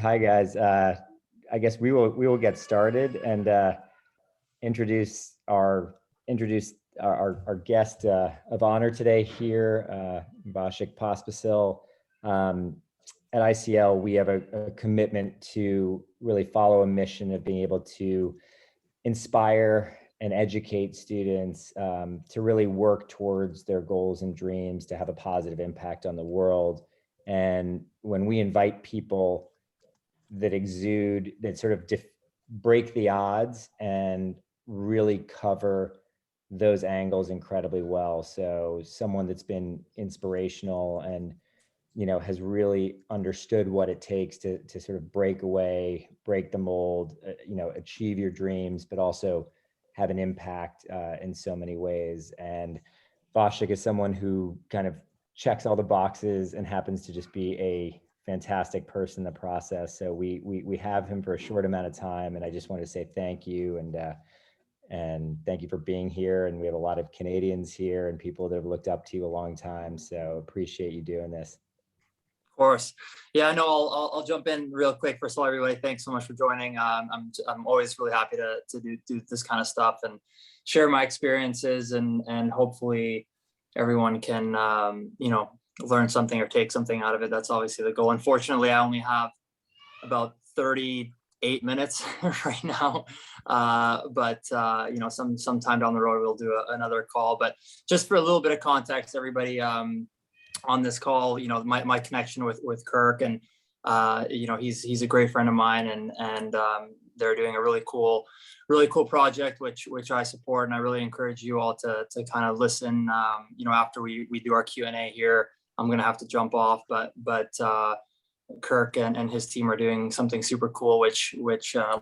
Hi guys. I guess we will get started and introduce our guest of honor today here, Vasek Pospisil. At ICL, we have a commitment to really follow a mission of being able to inspire and educate students to really work towards their goals and dreams, to have a positive impact on the world. And when we invite people that exude, that sort of break the odds and really cover those angles incredibly well. So someone that's been inspirational and, has really understood what it takes to sort of break away, break the mold, achieve your dreams, but also have an impact in so many ways. And Vasek is someone who kind of checks all the boxes and happens to just be a fantastic person in the process. So we have him for a short amount of time, and I just want to say thank you and thank you for being here. And we have a lot of Canadians here and people that have looked up to you a long time. So appreciate you doing this. Of course. Yeah, no, I'll jump in real quick. First of all, everybody, thanks so much for joining. I'm always really happy to do this kind of stuff and share my experiences, and hopefully everyone can learn something or take something out of it. That's obviously the goal. Unfortunately, I only have about 38 minutes right now, but sometime down the road we'll do another call. But just for a little bit of context, everybody, on this call, my connection with Kirk, and he's a great friend of mine, and they're doing a really cool project which I support, and I really encourage you all to kind of listen. After we do our Q&A here, I'm gonna have to jump off, but Kirk and his team are doing something super cool, which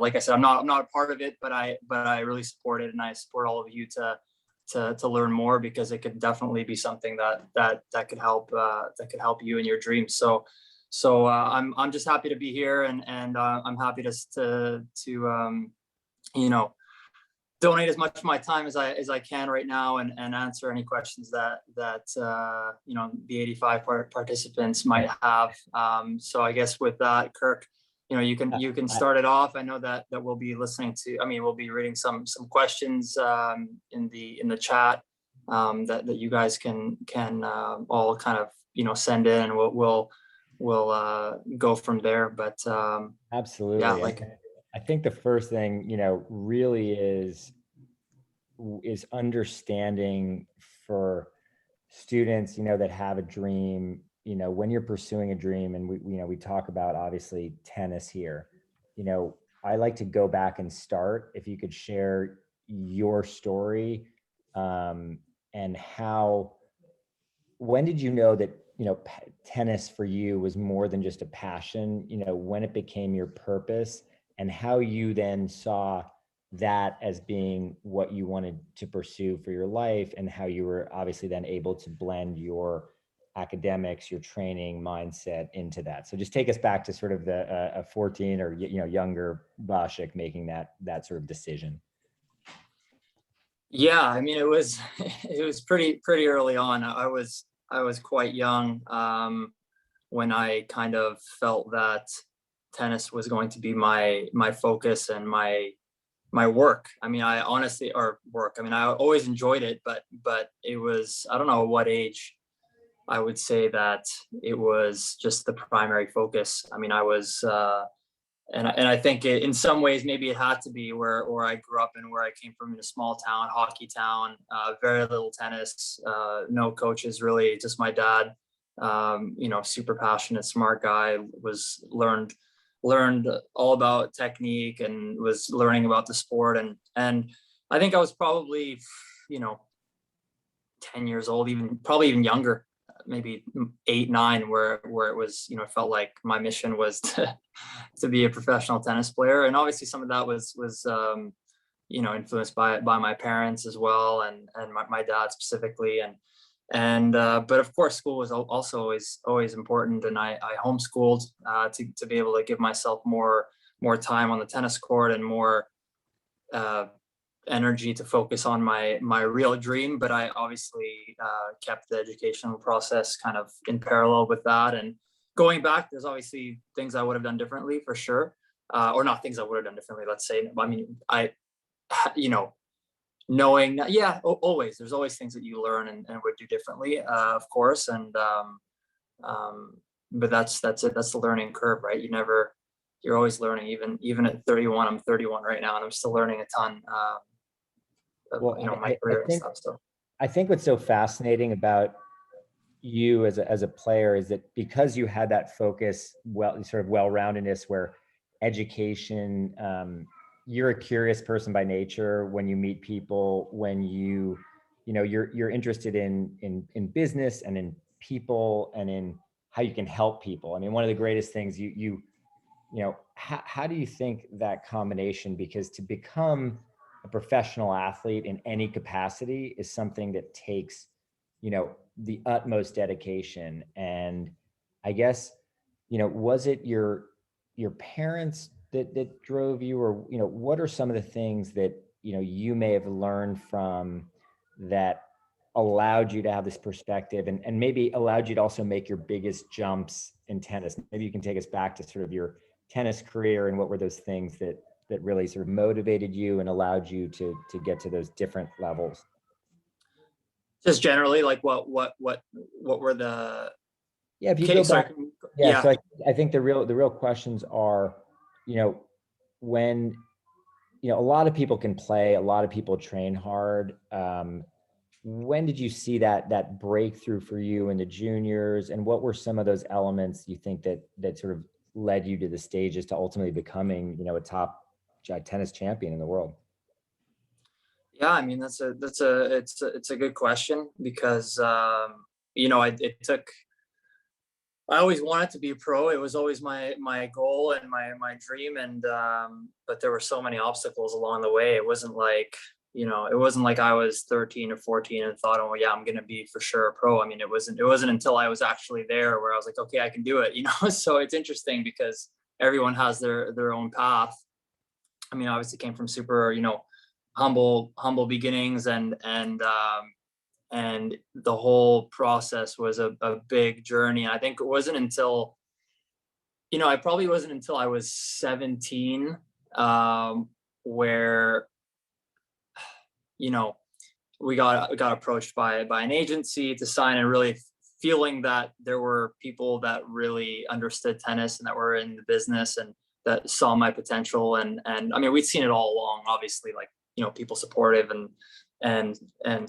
like I said, I'm not a part of it, but I really support it, and I support all of you to learn more, because it could definitely be something that could help you in your dreams. So I'm just happy to be here, and I'm happy to donate as much of my time as I can right now, and answer any questions that the 85 participants might have. So I guess with that, Kirk, you can start it off. I know that we'll be we'll be reading some questions in the chat that you guys can all kind of send in, and we'll go from there. But absolutely, yeah, I think the first thing really is understanding for students that have a dream. When you're pursuing a dream, and we talk about obviously tennis here, I like to go back and start, if you could share your story, and when did you know that tennis for you was more than just a passion, when it became your purpose, and how you then saw that as being what you wanted to pursue for your life, and how you were obviously then able to blend your academics, your training mindset into that. So just take us back to sort of a 14 or younger Vasek making that sort of decision. Yeah, I mean, it was pretty early on. I was quite young when I kind of felt that tennis was going to be my focus and my work. I mean, I always enjoyed it, but it was, I don't know what age I would say that it was just the primary focus. I mean, I was and I think in some ways maybe it had to be where I grew up and where I came from, in a small town, hockey town, very little tennis, no coaches really, just my dad, super passionate, smart guy, learned all about technique and was learning about the sport. And I think I was probably, 10 years old, probably even younger, maybe 8, 9, where it was, it felt like my mission was to be a professional tennis player. And obviously some of that was influenced by my parents as well, and my dad specifically. But of course school was also always important. And I homeschooled to be able to give myself more time on the tennis court, and more energy to focus on my real dream. But I obviously kept the educational process kind of in parallel with that, and going back, there's obviously things I would have done differently for sure. Or not things I would have done differently, let's say. I mean, you know, knowing that, yeah, always, there's always things that you learn and would do differently, of course. And, but that's it. That's the learning curve, right? You're always learning, even at 31, I'm 31 right now, and I'm still learning a ton, of, Well, you know, my career and stuff. So I think what's so fascinating about you as a player is that because you had that focus, sort of well-roundedness, where education, you're a curious person by nature. When you meet people, when you know, you're interested in business and in people and in how you can help people. I mean, one of the greatest things you know, how do you think that combination, because to become a professional athlete in any capacity is something that takes, you know, the utmost dedication. And I guess, you know, was it your parents that drove you, or, you know, what are some of the things that, you know, you may have learned from that allowed you to have this perspective, and maybe allowed you to also make your biggest jumps in tennis? Maybe you can take us back to sort of your tennis career, and what were those things that really sort of motivated you and allowed you to get to those different levels? just generally, like, what were the, Yeah, if you okay, go sorry, back, yeah. yeah. So I think the real questions are, you know, when, you know, a lot of people can play, a lot of people train hard. When did you see that breakthrough for you in the juniors, and what were some of those elements you think that sort of led you to the stages to ultimately becoming, you know, a top tennis champion in the world? Yeah, I mean, it's a good question, because you know, I always wanted to be a pro. It was always my goal and my dream, and but there were so many obstacles along the way. It wasn't like, you know, it wasn't like I was 13 or 14 and thought, oh yeah, I'm gonna be for sure a pro. I mean, it wasn't until I was actually there where I was like, okay, I can do it, you know. So it's interesting because everyone has their own path. I mean, obviously came from super, you know, humble beginnings, and the whole process was a big journey. And I think it wasn't until, you know, I probably wasn't until I was 17, where, you know, we got approached by an agency to sign, and really feeling that there were people that really understood tennis and that were in the business and that saw my potential. And I mean, we'd seen it all along, obviously, like, you know, people supportive and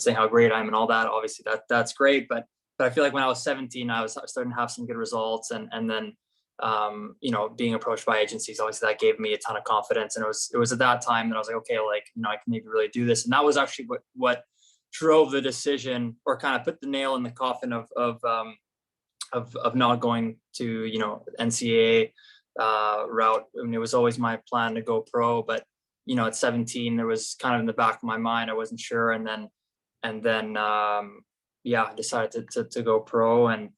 saying how great I am and all that. Obviously that's great, but I feel like when I was 17, I was starting to have some good results, and then you know, being approached by agencies, obviously that gave me a ton of confidence. And it was at that time that I was like, okay, like, you know, I can maybe really do this. And that was actually what drove the decision, or kind of put the nail in the coffin of not going to, you know, NCAA route. I mean, it was always my plan to go pro, but, you know, at 17, there was kind of in the back of my mind, I wasn't sure. And then yeah, I decided to go pro. And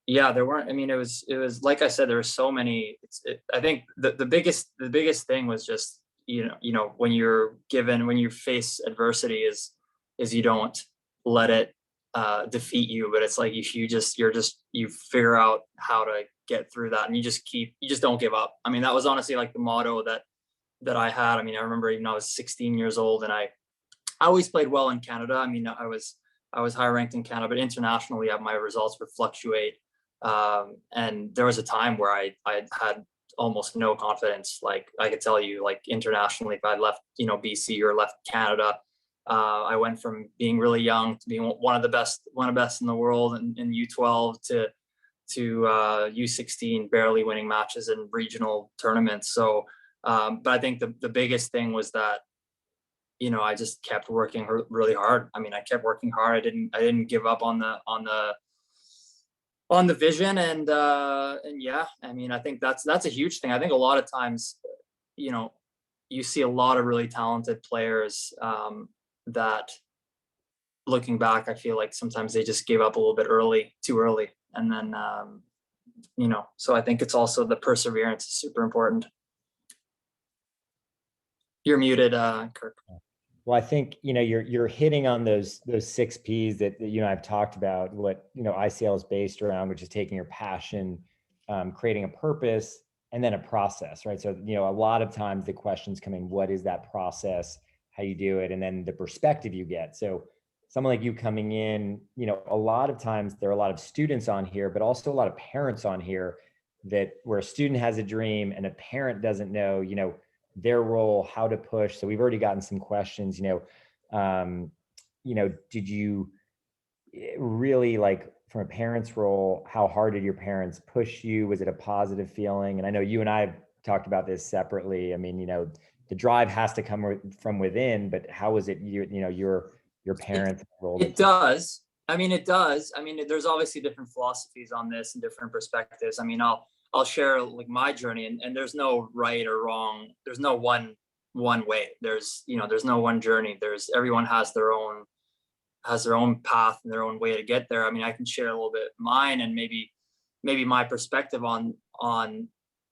yeah, there weren't, I mean, it was like I said, there were so many. I think the biggest thing was just, you know, when you face adversity, is you don't let it defeat you, but it's like, if you figure out how to get through that, and you just don't give up. I mean, that was honestly like the motto that I had. I mean, I remember even I was 16 years old, and I always played well in Canada. I mean, I was higher ranked in Canada, but internationally, my results would fluctuate. And there was a time where I had almost no confidence. Like, I could tell you, like, internationally, if I left, you know, BC or left Canada, I went from being really young to being one of the best in the world in U12 to U16, barely winning matches in regional tournaments. So, but I think the biggest thing was that, you know, I just kept working really hard. I mean, I kept working hard. I didn't give up on the vision. And yeah, I mean, I think that's a huge thing. I think a lot of times, you know, you see a lot of really talented players that, looking back, I feel like sometimes they just gave up a little bit too early. And then, you know, so I think it's also the perseverance is super important. You're muted, Kirk. Well, I think, you're hitting on those 6 Ps that you and I've talked about, what, ICL is based around, which is taking your passion, creating a purpose, and then a process, right? So, a lot of times the questions come in, what is that process, how you do it, and then the perspective you get. So someone like you coming in, a lot of times there are a lot of students on here, but also a lot of parents on here, that where a student has a dream and a parent doesn't know, their role, how to push. So we've already gotten some questions, did you really, like, from a parent's role, how hard did your parents push you? Was it a positive feeling? And I know you and I have talked about this separately. I mean, the drive has to come from within, but how was it, your parents' role? It does. I mean, it does. I mean, there's obviously different philosophies on this and different perspectives. I mean, I'll share like my journey, and there's no right or wrong. There's no one way. There's no one journey. Everyone has their own path and their own way to get there. I mean, I can share a little bit mine, and maybe my perspective on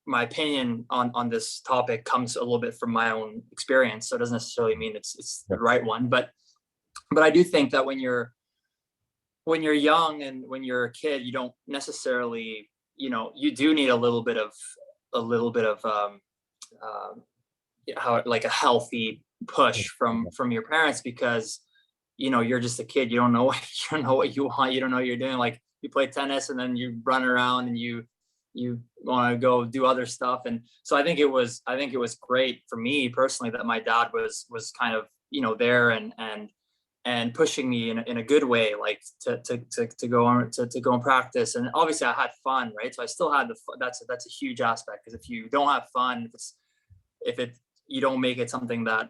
my opinion on this topic comes a little bit from my own experience. So it doesn't necessarily mean it's the right one, but I do think that when you're young and when you're a kid, you don't necessarily, you do need a little bit of how, like, a healthy push from your parents, because you're just a kid. You don't know what you want. You don't know what you're doing. Like, you play tennis and then you run around and you want to go do other stuff. And so I think it was great for me personally that my dad was kind of there and pushing me in a good way, like to go on to go and practice. And obviously I had fun, right? So I still had that's a huge aspect, because if you don't have fun, if you don't make it something that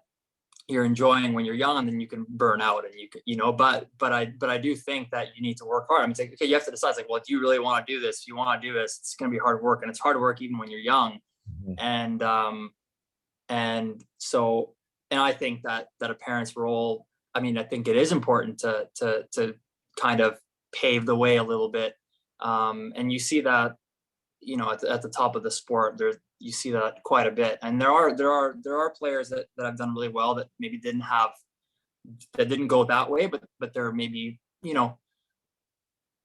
you're enjoying when you're young, then you can burn out, and but I do think that you need to work hard. I mean, it's like, okay, you have to decide, like, well, do you really want to do this? If you want to do this, it's going to be hard work, and it's hard work even when you're young. Mm-hmm. And I think that a parent's role, I mean, I think it is important to kind of pave the way a little bit. And you see that, at the top of the sport, you see that quite a bit. And there are players that have done really well that maybe didn't go that way, but there may be,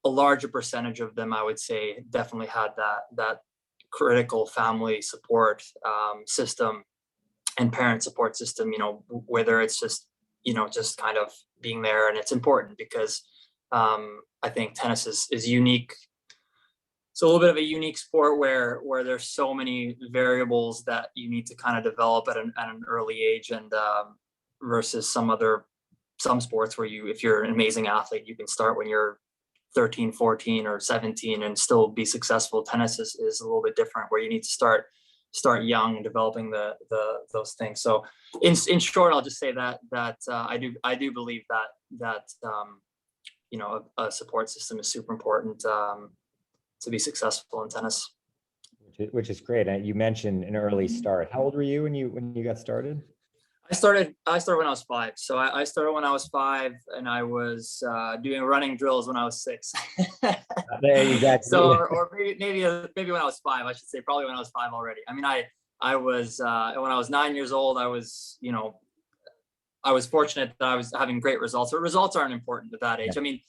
a larger percentage of them, I would say, definitely had that critical family support system and parent support system, whether it's just, just kind of being there. And it's important because I think tennis is unique. It's a little bit of a unique sport where there's so many variables that you need to kind of develop at an early age, and versus some sports where if you're an amazing athlete, you can start when you're 13, 14 or 17 and still be successful. Tennis is a little bit different, where you need to start young and developing those things. So in short, I'll just say that I do believe that a support system is super important to be successful in tennis. Which is great. And you mentioned an early start. How old were you when you got started? I started when I was 5. So I started when I was 5, and I was doing running drills when I was 6. Exactly. So, or maybe when I was 5, I should say, probably when I was 5 already. I mean, I was when I was 9 years old, I was fortunate that I was having great results. But results aren't important at that age. Yeah. I mean,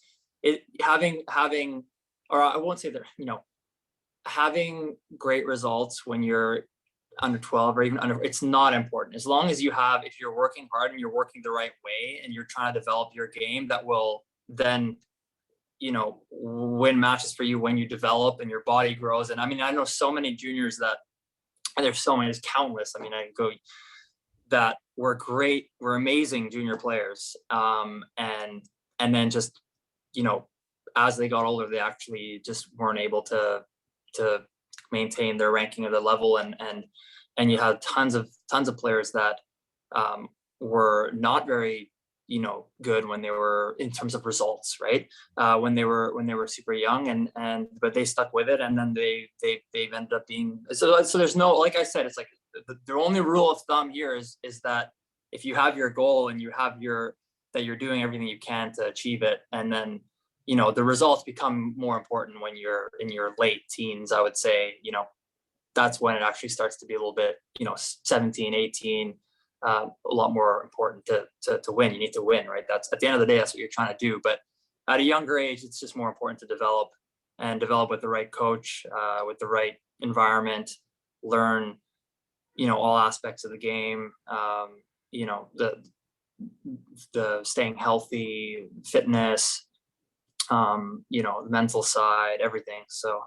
having, or I won't say that, having great results when you're under 12 or even under, it's not important. As long as if you're working hard and you're working the right way and you're trying to develop your game, that will then, win matches for you when you develop and your body grows. And I mean, I know so many juniors and there's so many, there's countless. I mean, that were great, were amazing junior players. And then just, as they got older, they actually just weren't able to maintain their ranking at the level, and you had tons of players that were not very good when they were, in terms of results, right? When they were super young, but they stuck with it, and then they've ended up being so there's no, like I said, it's like the only rule of thumb here is that if you have your goal and you have that you're doing everything you can to achieve it, and then the results become more important when you're in your late teens, I would say. That's when it actually starts to be a little bit, 17, 18, a lot more important to win. You need to win, right? That's at the end of the day, that's what you're trying to do. But at a younger age, it's just more important to develop with the right coach, with the right environment, learn, all aspects of the game, the staying healthy, fitness, the mental side, everything. So.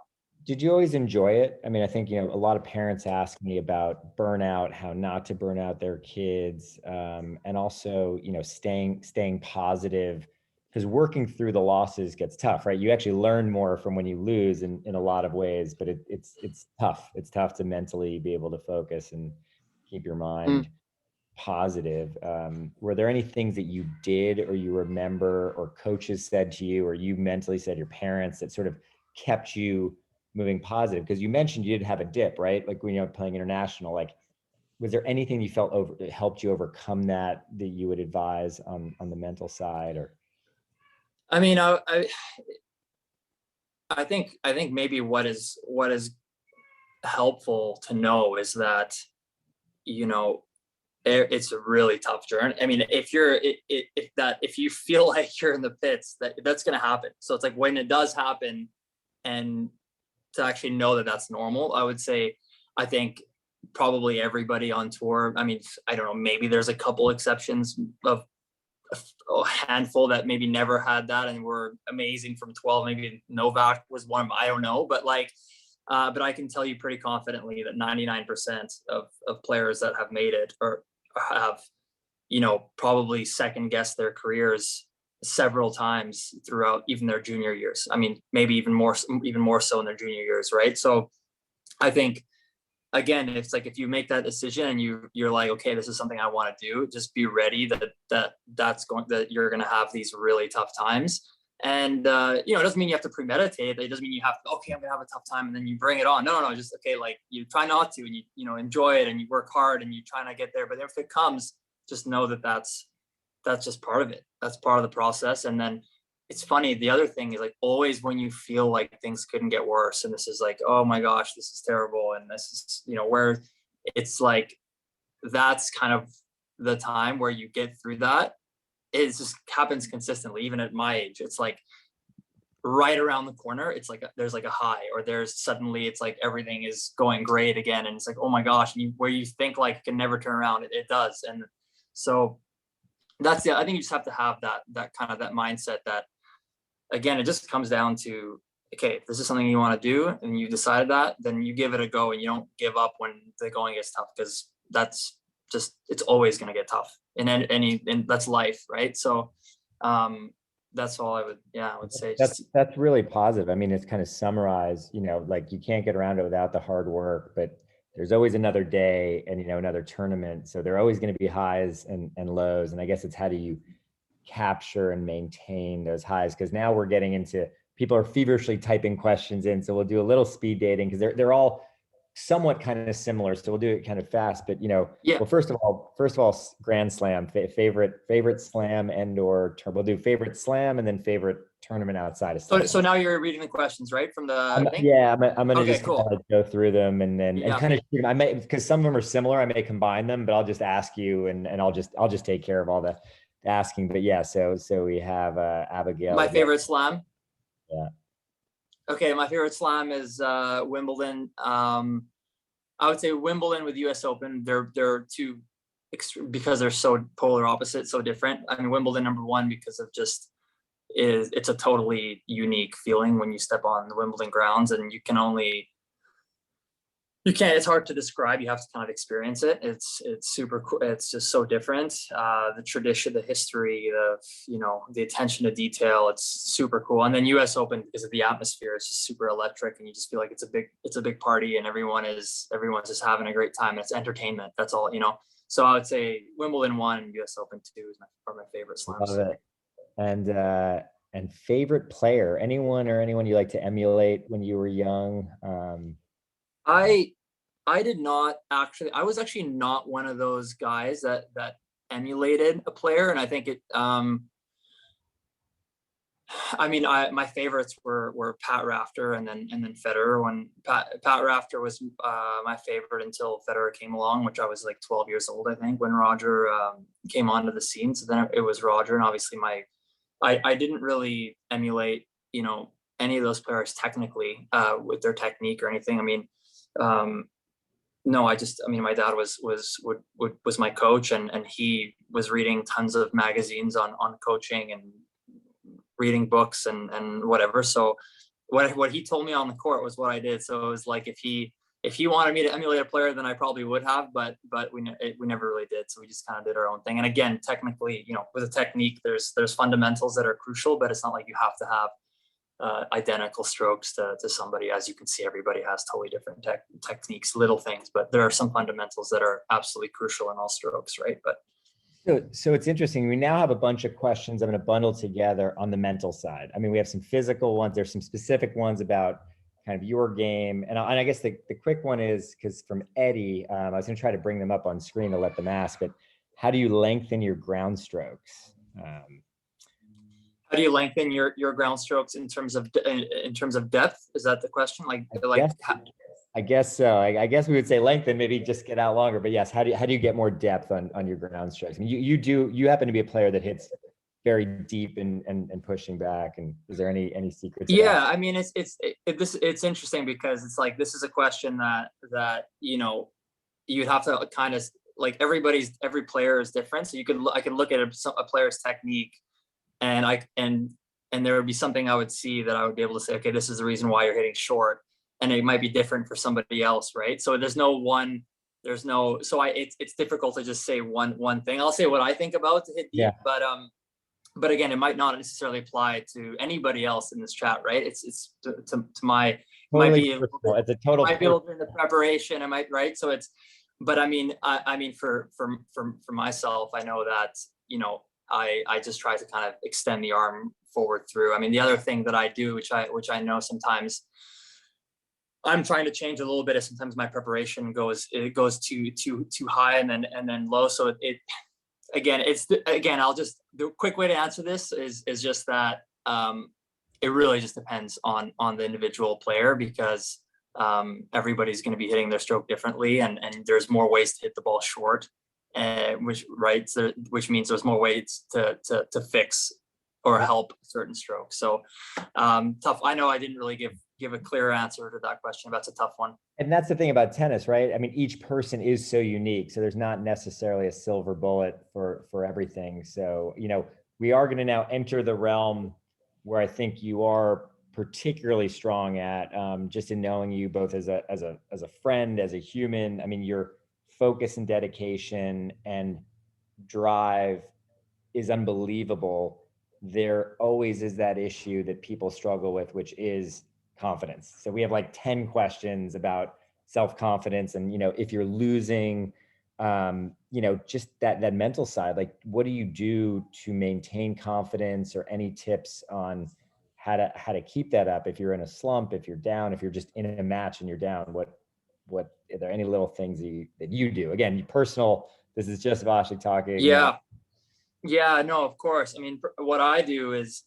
Did you always enjoy it? I mean, I think, a lot of parents ask me about burnout, how not to burn out their kids, and also, staying positive, because working through the losses gets tough, right? You actually learn more from when you lose in a lot of ways, but it's tough. It's tough to mentally be able to focus and keep your mind positive. Were there any things that you did or you remember or coaches said to you or you mentally said to your parents that sort of kept you moving positive? Because you mentioned you did have a dip, right? Like when you're playing international, like, was there anything you felt helped you overcome that you would advise on the mental side? Or I mean, I think maybe what is helpful to know is that, it's a really tough journey. I mean, if you feel like you're in the pits, that's going to happen. So it's like when it does happen, and to actually know that that's normal, I would say, I think probably everybody on tour, I mean, I don't know, maybe there's a couple exceptions of a handful that maybe never had that and were amazing from 12. Maybe Novak was one of them, I don't know, but but I can tell you pretty confidently that 99% of players that have made it or have, probably second guessed their careers several times throughout even their junior years. I mean, maybe even more so in their junior years, right? So I think, again, it's like if you make that decision and you're like, okay, this is something I want to do, just be ready that you're going to have these really tough times. And it doesn't mean you have to premeditate. It doesn't mean you have to, okay, I'm gonna have a tough time and then you bring it on. No, just okay, like you try not to, and you enjoy it and you work hard and you try to get there. But if it comes, just know that that's just part of it. That's part of the process. And then it's funny, the other thing is like always when you feel like things couldn't get worse, and this is like, oh my gosh, this is terrible, and this is where it's like that's kind of the time where you get through that. It just happens consistently, even at my age. It's like right around the corner, it's like there's like a high, or there's suddenly it's like everything is going great again, and it's like, oh my gosh, where you think like it can never turn around, it does. And so that's I think you just have to have that kind of that mindset that, again, it just comes down to, okay, if this is something you want to do and you decided that, then you give it a go and you don't give up when the going gets tough, because that's just, it's always going to get tough and that's life, right? So that's all I would say. That's really positive. I mean, it's kind of summarized, like you can't get around it without the hard work, but there's always another day and, another tournament. So there are always going to be highs and lows. And I guess it's how do you capture and maintain those highs? Because now we're getting into, people are feverishly typing questions in. So we'll do a little speed dating because they're all somewhat kind of similar. So we'll do it kind of fast, but well, first of all, Grand Slam, favorite slam or we'll do favorite slam and then favorite tournament outside of slam. So now you're reading the questions, right? From the thing? Yeah, I'm gonna okay, just cool. kind of go through them and then and kind of I may, because some of them are similar, I may combine them, but I'll just ask you and I'll just take care of all the asking. But yeah, so we have Abigail. My favorite slam. Yeah. Okay, my favorite slam is Wimbledon. I would say Wimbledon with US Open. They're two because they're so polar opposite, so different. I mean, Wimbledon number one because of just it's a totally unique feeling when you step on the Wimbledon grounds, and it's hard to describe. You have to kind of experience it. It's super cool. It's just so different. The tradition, the history, the attention to detail. It's super cool. And then US Open, because of the atmosphere, it's just super electric, and you just feel like it's a big party, and everyone's just having a great time. And it's entertainment. That's all. So I would say Wimbledon 1 and US Open 2 are my favorite slams. Love it. And favorite player, anyone you like to emulate when you were young? I did not actually. I was actually not one of those guys that emulated a player, and I think it. I mean, my favorites were Pat Rafter and then Federer. When Pat Rafter was my favorite until Federer came along, which I was like 12 years old, I think, when Roger came onto the scene. So then it was Roger, and obviously I didn't really emulate, you know, any of those players technically with their technique or anything. I mean, no, I mean, my dad was my coach, and he was reading tons of magazines on coaching and reading books and whatever. So what he told me on the court was what I did. So it was like, if he wanted me to emulate a player, then I probably would have, but we never really did. So we just kind of did our own thing. And again, technically, you know, with a technique, there's fundamentals that are crucial, but it's not like you have to have identical strokes to somebody. As you can see, everybody has totally different techniques, little things, but there are some fundamentals that are absolutely crucial in all strokes, right? But so it's interesting. We now have a bunch of questions I'm going to bundle together on the mental side. I mean, we have some physical ones. There's some specific ones about kind of your game. And I guess the quick one is, because from Eddie, I was going to try to bring them up on screen to let them ask, but how do you lengthen your ground strokes? how do you lengthen your ground strokes in terms of depth? Is that the question? I guess so. I guess we would say lengthen, maybe just get out longer. But yes, how do you get more depth on your ground strokes? I mean, you happen to be a player that hits very deep and pushing back. And is there any secrets? Yeah, I mean, it's interesting, because it's like, this is a question that you know, you'd have to kind of like, every player is different. So I could look at a player's technique, and there would be something I would see that I would be able to say, okay, this is the reason why you're hitting short, and it might be different for somebody else, right? So it's difficult to just say one thing. I'll say what I think about to hit deep, yeah. But again, it might not necessarily apply to anybody else in this chat, right? It's to my Totally might be it's a total might be able to in the preparation. I might, right? So but I mean, for myself, I know that, you know, I just try to kind of extend the arm forward through. I mean, the other thing that I do, which I know sometimes I'm trying to change a little bit, is sometimes my preparation goes too high and then low. So the quick way to answer this is just that it really just depends on the individual player, because everybody's going to be hitting their stroke differently, and there's more ways to hit the ball short, which means there's more ways to fix or help certain strokes. So tough. I know I didn't really give a clear answer to that question. That's a tough one. And that's the thing about tennis, right? I mean, each person is so unique. So there's not necessarily a silver bullet for everything. So, you know, we are going to now enter the realm where I think you are particularly strong at, just in knowing you both as a friend, as a human. I mean, your focus and dedication and drive is unbelievable. There always is that issue that people struggle with, which is confidence. So we have like 10 questions about self-confidence, and, you know, if you're losing, you know, just that mental side, like, what do you do to maintain confidence, or any tips on how to keep that up if you're in a slump, if you're down, if you're just in a match and you're down? What are there any little things that you do? Again, personal, this is just Vasek talking. Yeah, no, of course. I mean, what I do is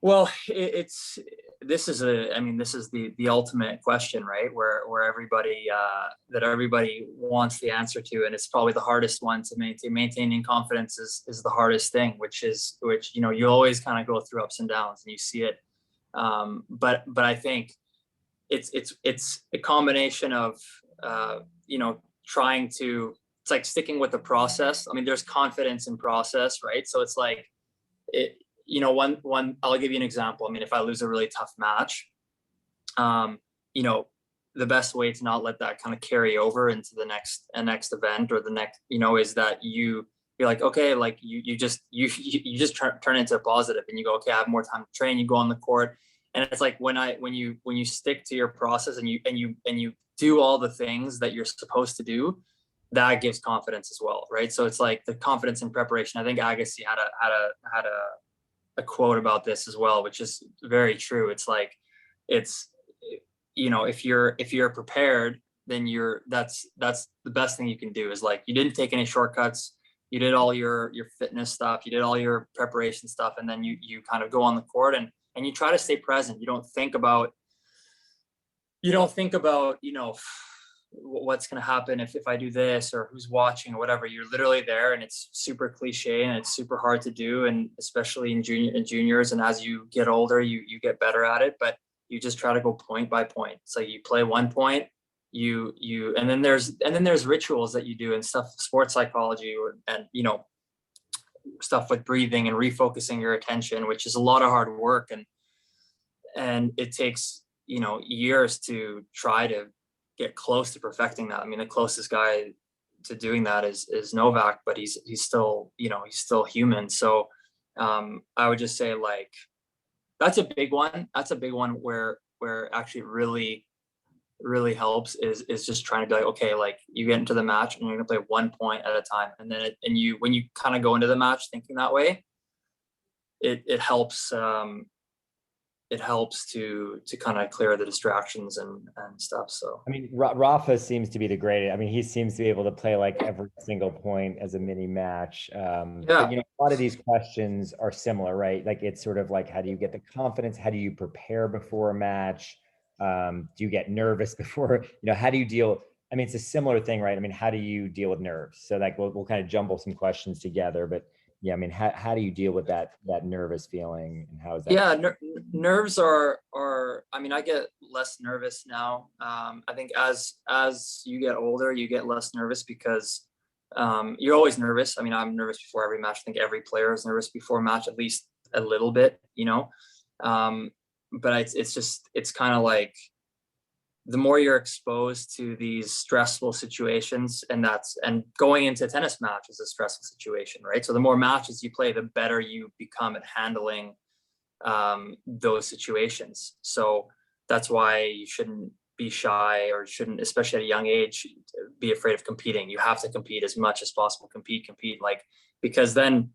well, this is the ultimate question, right? Where everybody wants the answer to, and it's probably the hardest one to maintain. Maintaining confidence is the hardest thing, which you know, you always kind of go through ups and downs, and you see it. But I think it's a combination of you know, it's like sticking with the process. I mean, there's confidence in process, right? So it's like you know, I'll give you an example. I mean, if I lose a really tough match, you know, the best way to not let that kind of carry over into the next event, or the next, you know, is that you're like, okay, like you just turn into a positive, and you go, okay, I have more time to train. You go on the court, and it's like, when you stick to your process, and you do all the things that you're supposed to do, that gives confidence as well, right? So it's like the confidence in preparation. I think Agassi had a quote about this as well, which is very true. It's like, you know, if you're prepared, then that's the best thing you can do, is like, you didn't take any shortcuts. you did all your fitness stuff, you did all your preparation stuff, and then you kind of go on the court and you try to stay present. You don't think about, what's going to happen if I do this, or who's watching or whatever. You're literally there, and it's super cliche and it's super hard to do. And especially in juniors. And as you get older, you get better at it, but you just try to go point by point. It's like you play one point, and then there's rituals that you do and stuff, sports psychology, and stuff with breathing and refocusing your attention, which is a lot of hard work. And it takes, years to try to get close to perfecting that. I mean, the closest guy to doing that is Novak, but he's still, he's still human. So I would just say, like, that's a big one. That's a big one where actually really helps is just trying to be like, okay, like, you get into the match and you're gonna play 1 point at a time. And then when you kind of go into the match thinking that way, it helps to kind of clear the distractions and stuff. So, I mean, Rafa seems to be the greatest. I mean, he seems to be able to play like every single point as a mini match. But, a lot of these questions are similar, right? Like, it's sort of like, how do you get the confidence? How do you prepare before a match? Do you get nervous before, how do you deal? I mean, it's a similar thing, right? I mean, how do you deal with nerves? So, like, we'll kind of jumble some questions together, but yeah, I mean, how do you deal with that nervous feeling, and how is that? Yeah, nerves are, I mean, I get less nervous now. I think as you get older, you get less nervous because you're always nervous. I mean, I'm nervous before every match. I think every player is nervous before a match, at least a little bit, but it's kind of like, the more you're exposed to these stressful situations, and going into a tennis match is a stressful situation, right? So the more matches you play, the better you become at handling those situations. So that's why you shouldn't be shy, or shouldn't, especially at a young age, be afraid of competing. You have to compete as much as possible. Compete, like, because then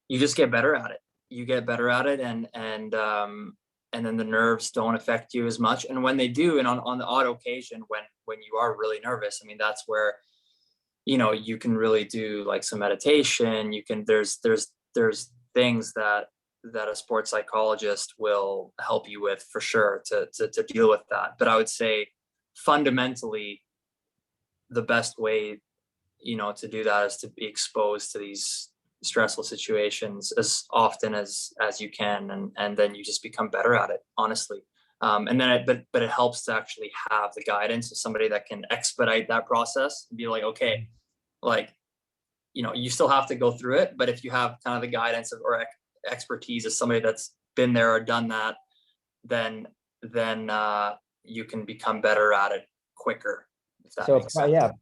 you just get better at it. You get better at it, and then the nerves don't affect you as much. And when they do, and on the odd occasion when you are really nervous, I mean, that's where, you can really do like some meditation. There's things that a sports psychologist will help you with, for sure, to deal with that. But I would say fundamentally, the best way, to do that is to be exposed to these stressful situations as often as you can, and then you just become better at it, honestly. And then but it helps to actually have the guidance of somebody that can expedite that process and be like, okay, like, you still have to go through it, but if you have kind of the guidance or expertise of somebody that's been there or done that, then you can become better at it quicker. So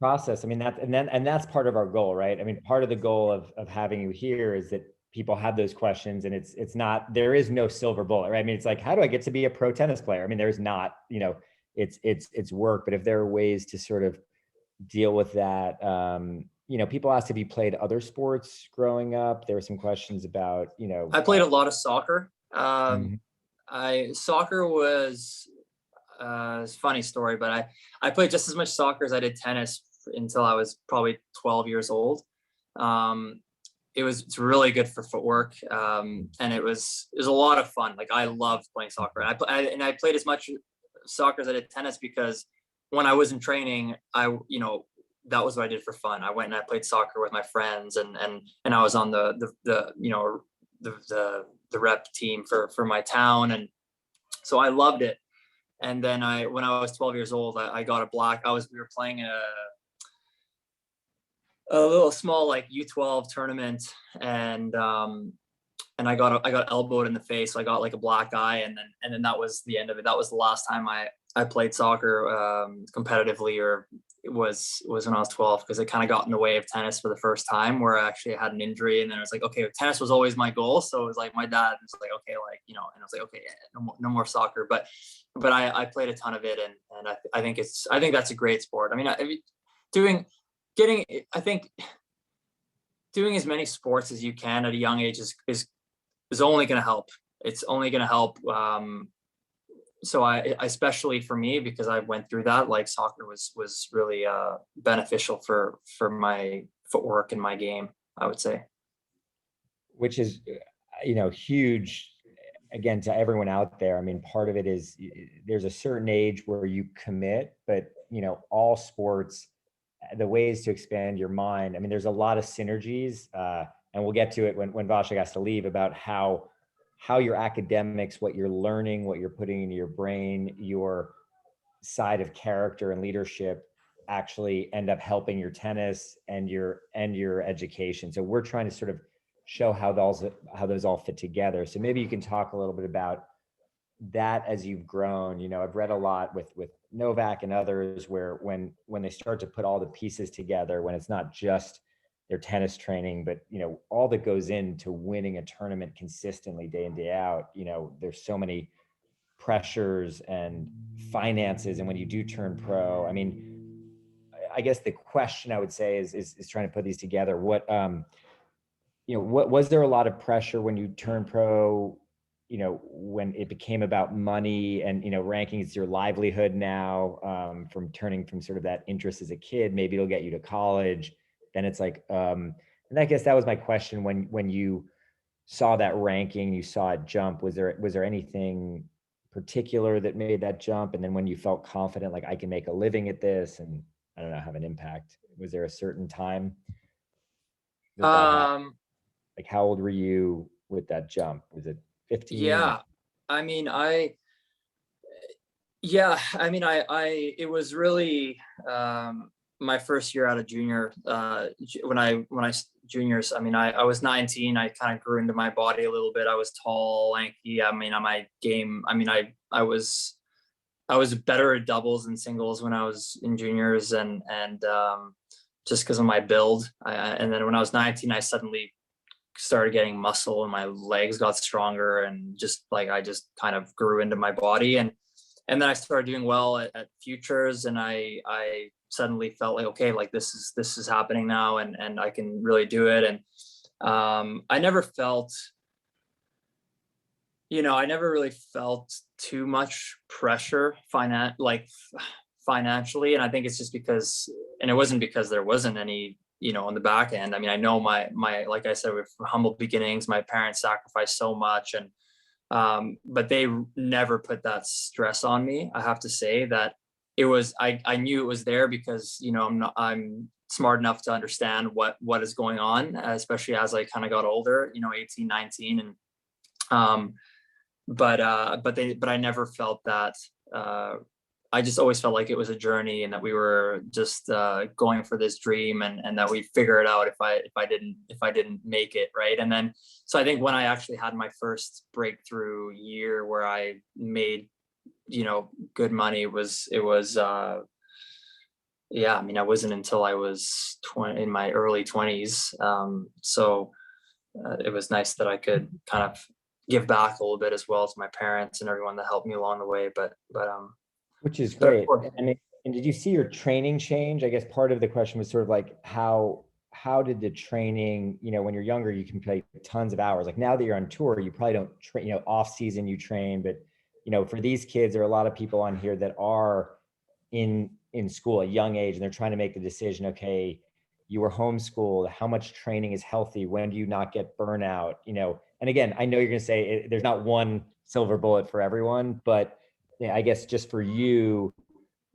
process. I mean, that's part of our goal, right? I mean, part of the goal of having you here is that people have those questions, and it's not, there is no silver bullet, right? I mean, it's like, how do I get to be a pro tennis player? I mean, there's not, it's work, but if there are ways to sort of deal with that, people asked if you played other sports growing up. There were some questions about, I played a lot of soccer. Mhm. Soccer was, it's a funny story, but I played just as much soccer as I did tennis until I was probably 12 years old. It's really good for footwork, and it was a lot of fun. Like, I loved playing soccer, and I played as much soccer as I did tennis, because when I was in training, that was what I did for fun. I went and I played soccer with my friends, and I was on the rep team for my town, and so I loved it. And then when I was 12 years old, I got a black. We were playing a little small, like, U12 tournament, and I got elbowed in the face. So I got like a black eye, and then that was the end of it. That was the last time I played soccer competitively, or it was when I was 12, because it kind of got in the way of tennis for the first time, where I actually had an injury. And then I was like, okay, tennis was always my goal. So it was like, my dad was like, okay, like, and I was like, okay, no more soccer. But I played a ton of it, and I think that's a great sport. I mean, doing as many sports as you can at a young age is only going to help. It's only going to help. So I, especially for me, because I went through that, like, soccer was really beneficial for footwork in my game, I would say. Which is, huge, again, to everyone out there. I mean, part of it is there's a certain age where you commit, but all sports, the ways to expand your mind. I mean, there's a lot of synergies, and we'll get to it when Vasek has to leave, about how your academics, what you're learning, what you're putting into your brain, your side of character and leadership actually end up helping your tennis and your education. So we're trying to sort of show how those all fit together. So maybe you can talk a little bit about that as you've grown. I've read a lot with Novak and others where when they start to put all the pieces together, when it's not just their tennis training, but all that goes into winning a tournament consistently day in, day out, there's so many pressures and finances. And when you do turn pro, I mean, I guess the question I would say is trying to put these together. What was there a lot of pressure when you turned pro, when it became about money and, ranking is your livelihood now, from turning from sort of that interest as a kid, maybe it'll get you to college. Then it's like, and I guess that was my question when you saw that ranking, you saw it jump, was there anything particular that made that jump? And then when you felt confident, like I can make a living at this and I don't know, have an impact, was there a certain time that happened? Like how old were you with that jump? Was it 15? Yeah, I mean, it was really, my first year out of junior, when I juniors, I mean, I was 19. I kind of grew into my body a little bit. I was tall, lanky. I mean, on my game, I mean, I was better at doubles and singles when I was in juniors, and just because of my build. And then when I was 19, I suddenly started getting muscle and my legs got stronger, and just like I just kind of grew into my body, and then I started doing well at futures, and I suddenly felt like, okay, like this is happening now, and I can really do it. And I never felt, I never really felt too much pressure financially. And I think it's just because, and it wasn't because there wasn't any, on the back end. I mean, I know my, like I said, with humble beginnings, my parents sacrificed so much, and but they never put that stress on me. I have to say that it was, I knew it was there because, I'm smart enough to understand what is going on, especially as I kind of got older, 18, 19. And, but I never felt that, I just always felt like it was a journey, and that we were just going for this dream, and that we'd figure it out if I didn't make it, right. And then, so I think when I actually had my first breakthrough year where I made, good money, it was yeah, I mean, I wasn't until I was 20, in my early 20s. So it was nice that I could kind of give back a little bit as well to my parents and everyone that helped me along the way. But which is great. And did you see your training change? I guess part of the question was sort of like how did the training, when you're younger, you can play tons of hours. Like now that you're on tour, you probably don't train, off season you train, but for these kids, there are a lot of people on here that are in school at a young age, and they're trying to make the decision, okay, you were homeschooled, how much training is healthy? When do you not get burnout? And again, I know you're going to say there's not one silver bullet for everyone, but I guess just for you,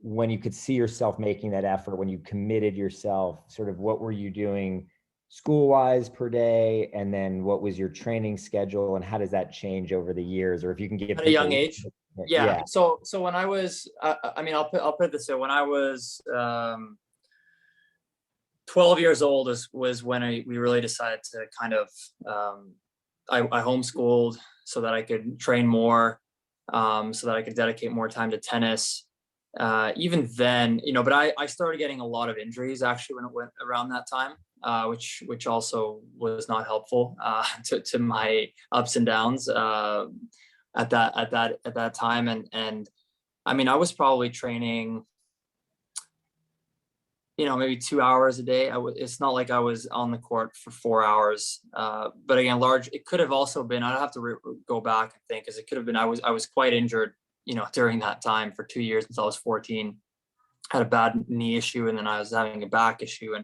when you could see yourself making that effort, when you committed yourself, sort of what were you doing school-wise per day? And then what was your training schedule, and how does that change over the years? Or if you can give at a young age. Yeah. Yeah. So when I was, I mean, I'll put it this way. When I was 12 years old was when we really decided to kind of, I homeschooled so that I could train more, so that I could dedicate more time to tennis. Even then, but I started getting a lot of injuries actually when it went around that time, which also was not helpful to my ups and downs at that time. And I mean, I was probably training, maybe 2 hours a day. It's not like I was on the court for 4 hours. But again, it could have also been, I'd have to go back and think, because it could have been, I was quite injured, during that time for 2 years until I was 14. Had a bad knee issue, and then I was having a back issue.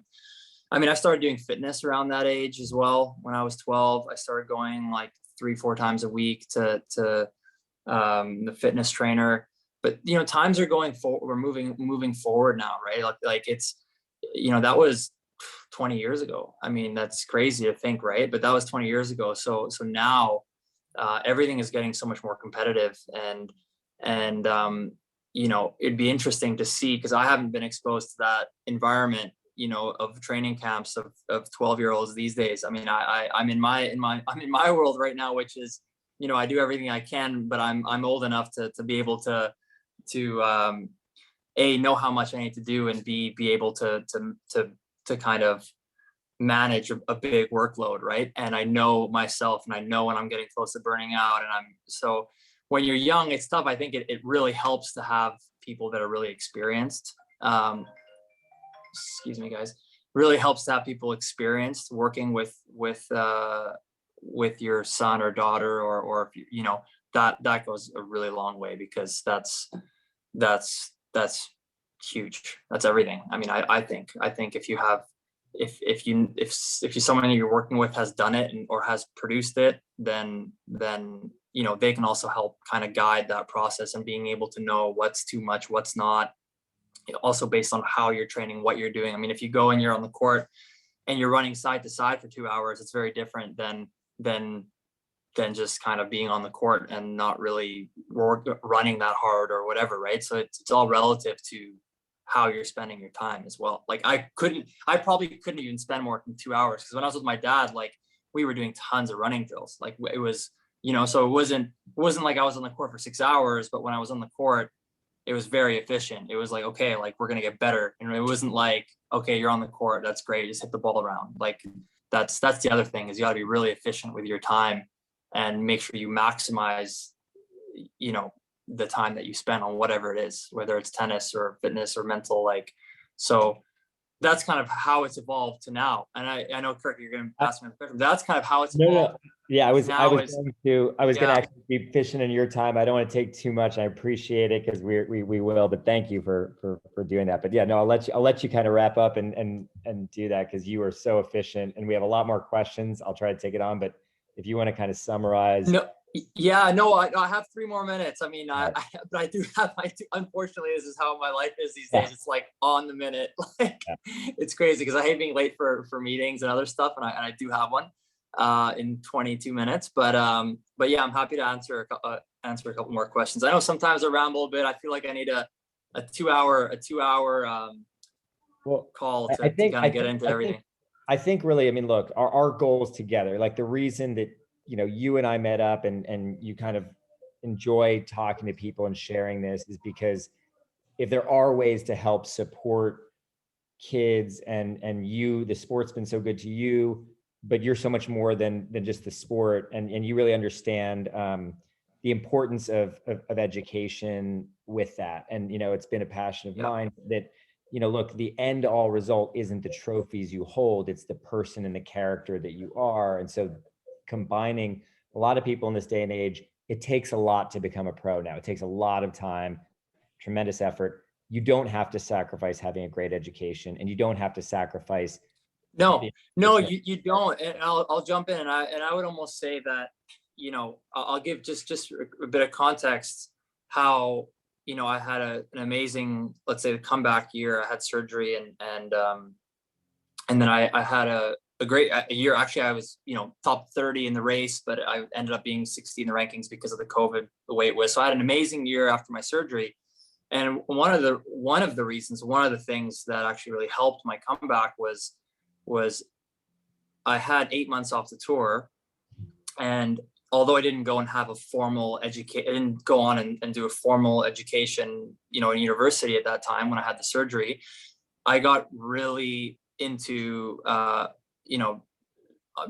I mean, I started doing fitness around that age as well. When I was 12, I started going like 3-4 times a week to the fitness trainer. But times are going forward. We're moving forward now, right? Like it's, that was 20 years ago. I mean, that's crazy to think, right? But that was 20 years ago. So now everything is getting so much more competitive, and it'd be interesting to see, because I haven't been exposed to that environment, of training camps of 12-year-olds these days. I mean, I'm in my world right now, which is, I do everything I can, but I'm old enough to be able to A, know how much I need to do, and B, be able to kind of manage a big workload, right? And I know myself, and I know when I'm getting close to burning out. And so when you're young, it's tough. I think it really helps to have people that are really experienced. Excuse me, guys. Really helps to have people experienced working with your son or daughter, or if that goes a really long way, because that's huge. That's everything. I mean, I think if you have, if someone you're working with has done it or has produced it, then they can also help kind of guide that process, and being able to know what's too much, what's not, also based on how you're training, what you're doing. I mean, if you go and you're on the court and you're running side to side for 2 hours, it's very different than just kind of being on the court and not really running that hard or whatever, right? So it's all relative to how you're spending your time as well. Like I probably couldn't even spend more than 2 hours, because when I was with my dad, like we were doing tons of running drills. Like it was, so it wasn't like I was on the court for 6 hours, but when I was on the court, it was very efficient. It was like, okay, like we're going to get better. And it wasn't like, okay, you're on the court, that's great, just hit the ball around. Like that's the other thing, is you got to be really efficient with your time and make sure you maximize, the time that you spend on whatever it is, whether it's tennis or fitness or mental. Like, so that's kind of how it's evolved to now. And I know, Kirk, you're going to ask me a question. That's kind of how it's evolved. No. Yeah, I was going to Yeah. actually be efficient in your time. I don't want to take too much. I appreciate it, because we will, but thank you for doing that. But yeah, no, I'll let you kind of wrap up and do that, because you are so efficient, and we have a lot more questions. I'll try to take it on, but if you want to kind of summarize. No, yeah, no, I have 3 more minutes. I mean, but I do unfortunately, this is how my life is these days. It's like on the minute. Like it's crazy, because I hate being late for meetings and other stuff. And I do have one in 22 minutes, but yeah, I'm happy to answer a couple more questions. I know sometimes I ramble a bit. I feel like I need a 2 hour call to kind of get into everything. I think really, I mean, look, our goals together, like the reason that, you and I met up and you kind of enjoy talking to people and sharing this, is because if there are ways to help support kids, and the sport's been so good to you, but you're so much more than just the sport, and you really understand the importance of education with that. And, it's been a passion of mine that, look, the end all result isn't the trophies you hold, it's the person and the character that you are. And so combining a lot of people in this day and age, it takes a lot to become a pro now. It takes a lot of time, tremendous effort. You don't have to sacrifice having a great education, and you don't have to sacrifice. No, you don't. And I'll jump in, and I would almost say that, I'll give just a bit of context how, I had an amazing, let's say, the comeback year. I had surgery, and then I had a great year. Actually, I was, top 30 in the race, but I ended up being 60 in the rankings because of the COVID, the way it was. So I had an amazing year after my surgery. And one of the things that actually really helped my comeback was I had 8 months off the tour. And although I didn't go and have a formal education, I didn't go on and do a formal education, in university at that time when I had the surgery, I got really into,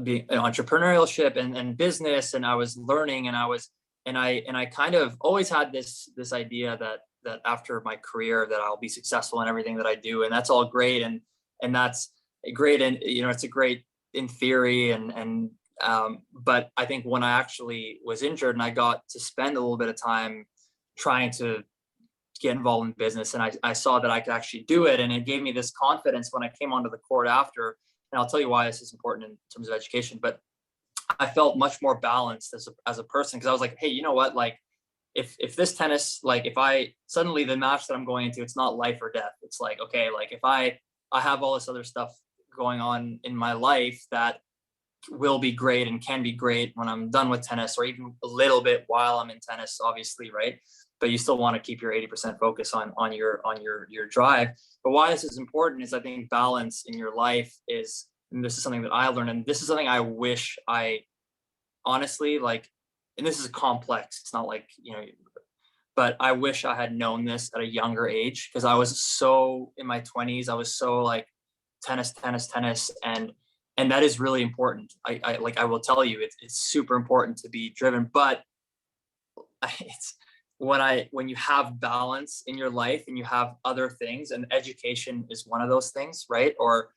being entrepreneurship and business. And I was learning, and I kind of always had this idea that after my career that I'll be successful in everything that I do. And that's all great. And that's great. And, it's a great in theory. But I think when I actually was injured and I got to spend a little bit of time trying to get involved in business. And I saw that I could actually do it. And it gave me this confidence when I came onto the court after. And I'll tell you why this is important in terms of education, but I felt much more balanced as a person. Cause I was like, hey, you know what? Like if this tennis, like if I suddenly the match that I'm going into, it's not life or death. It's like, okay, like if I have all this other stuff going on in my life that will be great and can be great when I'm done with tennis, or even a little bit while I'm in tennis, obviously, right? But you still want to keep your 80% focus on your drive. But why this is important is I think balance in your life is, and this is something that I learned, and this is something I wish I honestly like, and this is complex. It's not like, but I wish I had known this at a younger age, because I was so in my 20s, I was so like tennis, and that is really important. I will tell you, it's super important to be driven, but it's when you have balance in your life and you have other things, and education is one of those things, right? Or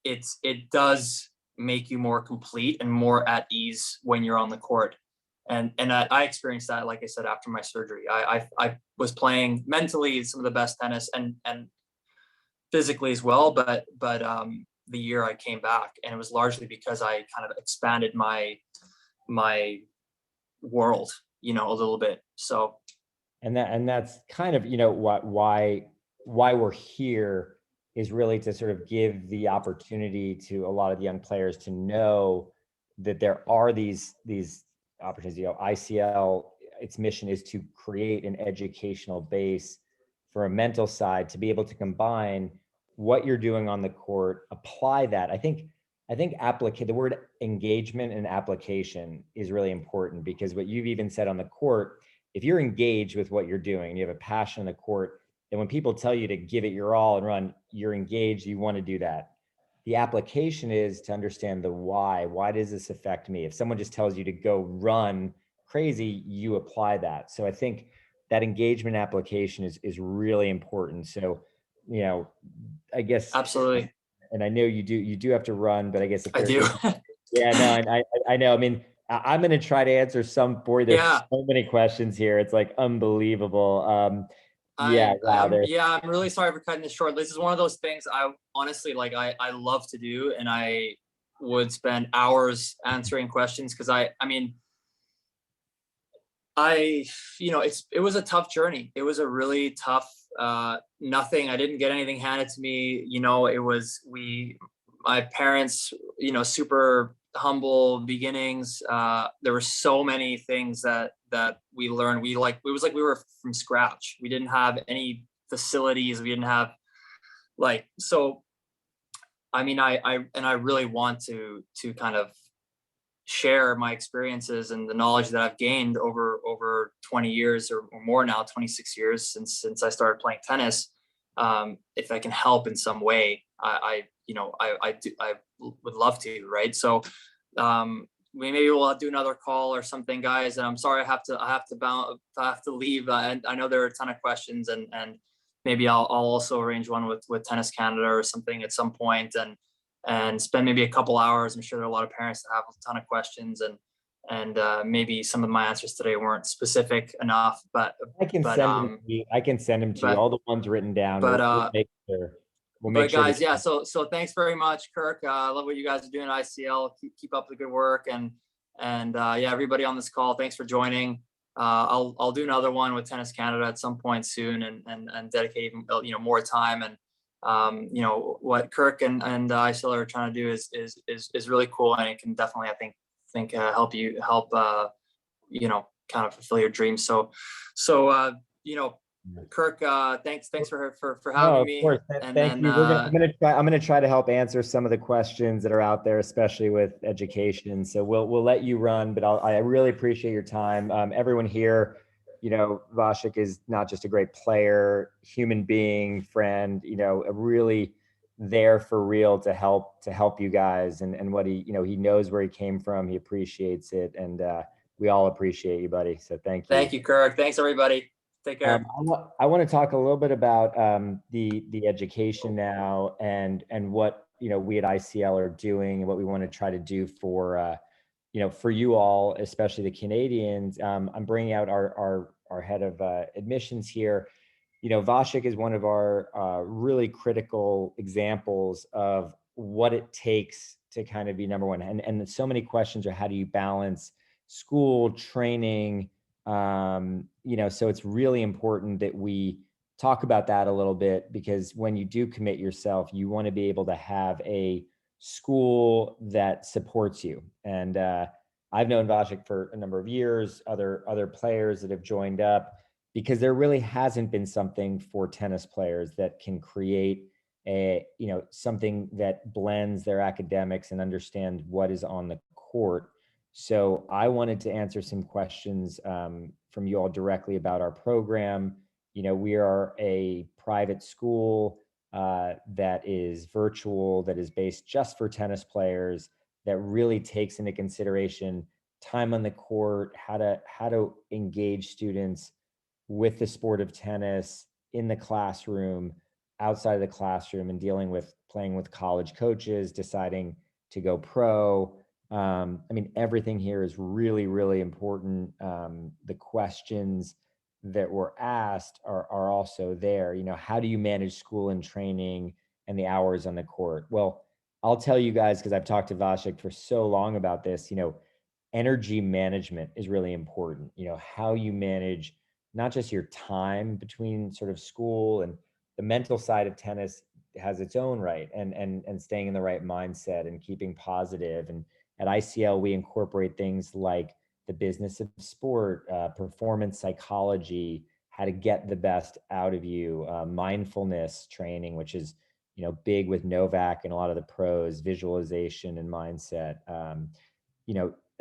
it does make you more complete and more at ease when you're on the court. And I experienced that, like I said, after my surgery. I was playing mentally some of the best tennis and physically as well, but the year I came back, and it was largely because I kind of expanded my world, a little bit. So, and that's kind of, why we're here is really to sort of give the opportunity to a lot of the young players to know that there are these opportunities. ICL, its mission is to create an educational base for a mental side, to be able to combine what you're doing on the court, apply that. I think the word engagement and application is really important, because what you've even said on the court, if you're engaged with what you're doing and you have a passion on the court, then when people tell you to give it your all and run, you're engaged, you want to do that. The application is to understand the why. Why does this affect me? If someone just tells you to go run crazy, you apply that. So I think that engagement application is really important. So, I guess, absolutely, and I know you do have to run, but I guess if I there do. is, yeah, no, and I know. I mean, I'm going to try to answer some for you. There's Yeah. so many questions here. It's like unbelievable. Yeah, wow. I'm really sorry for cutting this short. This is one of those things I honestly like. I love to do, and I would spend hours answering questions, because it was a tough journey. It was a really tough. I didn't get anything handed to me. My parents, super humble beginnings. There were so many things that we learned. It was like we were from scratch. We didn't have any facilities. We didn't have so. I really want to kind of share my experiences and the knowledge that I've gained over 20 years or more now, 26 years since I started playing tennis. If I can help in some way, I would love to, right? So maybe we'll do another call or something, guys. And I'm sorry, I have to leave. And I know there are a ton of questions, and maybe I'll also arrange one with Tennis Canada or something at some point, and spend maybe a couple hours. I'm sure there are a lot of parents that have a ton of questions, and maybe some of my answers today weren't specific enough, but I can send them to you. All the ones written down. But we'll make sure. Guys, yeah. So thanks very much, Kirk. I love what you guys are doing at ICL. Keep up the good work, and yeah, everybody on this call, thanks for joining. I'll do another one with Tennis Canada at some point soon, and dedicate more time. And what Kirk and ICL are trying to do is really cool, and it can definitely, I think help kind of fulfill your dreams. So Kirk, thanks for having me. Of course. Thank you. I'm gonna try to help answer some of the questions that are out there, especially with education. So we'll let you run, but I really appreciate your time. Everyone here, Vasek is not just a great player, human being, friend, really there for real to help you guys, and what he knows where he came from. He appreciates it, and we all appreciate you, buddy. So thank you. Thank you, Kirk. Thanks, everybody. Take care. I want to talk a little bit about the education now, and what we at ICL are doing, and what we want to try to do for for you all, especially the Canadians. I'm bringing out our our head of admissions here, Vasek is one of our really critical examples of what it takes to kind of be number one. And so many questions are, how do you balance school, training? So it's really important that we talk about that a little bit, because when you do commit yourself, you want to be able to have a school that supports you. And I've known Vasek for a number of years, other players that have joined up, because there really hasn't been something for tennis players that can create something that blends their academics and understand what is on the court. So I wanted to answer some questions from you all directly about our program. We are a private school that is virtual, that is based just for tennis players, that really takes into consideration time on the court, how to engage students with the sport of tennis in the classroom, outside of the classroom, and dealing with playing with college coaches, deciding to go pro. Everything here is really, really important. The questions that were asked are also there. How do you manage school and training and the hours on the court? Well, I'll tell you guys, because I've talked to Vasek for so long about this, energy management is really important. How you manage not just your time between sort of school, and the mental side of tennis has its own right, and staying in the right mindset and keeping positive. And at ICL, we incorporate things like the business of sport, performance psychology, how to get the best out of you, mindfulness training, which is big with Novak and a lot of the pros, visualization and mindset.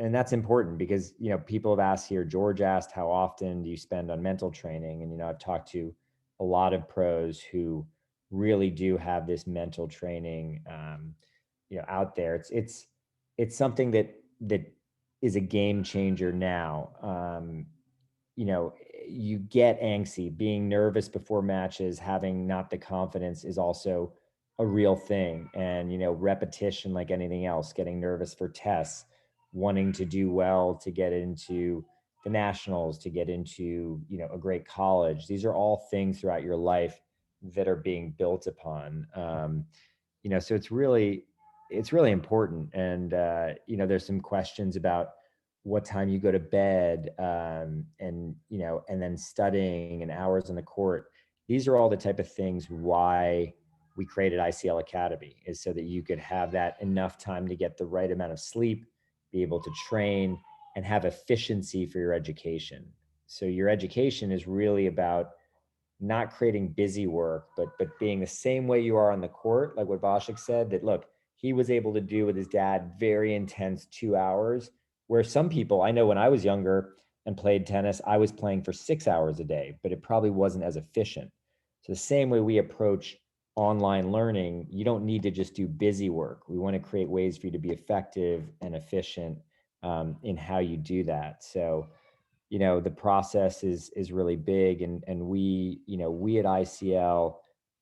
And that's important because people have asked here. George asked, how often do you spend on mental training? And I've talked to a lot of pros who really do have this mental training out there. It's something that is a game changer now. You get angsty. Being nervous before matches, having not the confidence, is also a real thing. And repetition, like anything else, getting nervous for tests, wanting to do well to get into the nationals, to get into a great college. These are all things throughout your life that are being built upon. So it's really important. And there's some questions about what time you go to bed, and then studying and hours on the court. These are all the type of things why we created ICL Academy, is so that you could have that enough time to get the right amount of sleep, be able to train, and have efficiency for your education. So your education is really about not creating busy work, but being the same way you are on the court, like what Vasek said, that look, he was able to do with his dad, very intense 2 hours, where some people, I know when I was younger and played tennis, I was playing for 6 hours a day, but it probably wasn't as efficient. So the same way we approach online learning, you don't need to just do busy work. We want to create ways for you to be effective and efficient in how you do that. So the process is really big, and we at ICL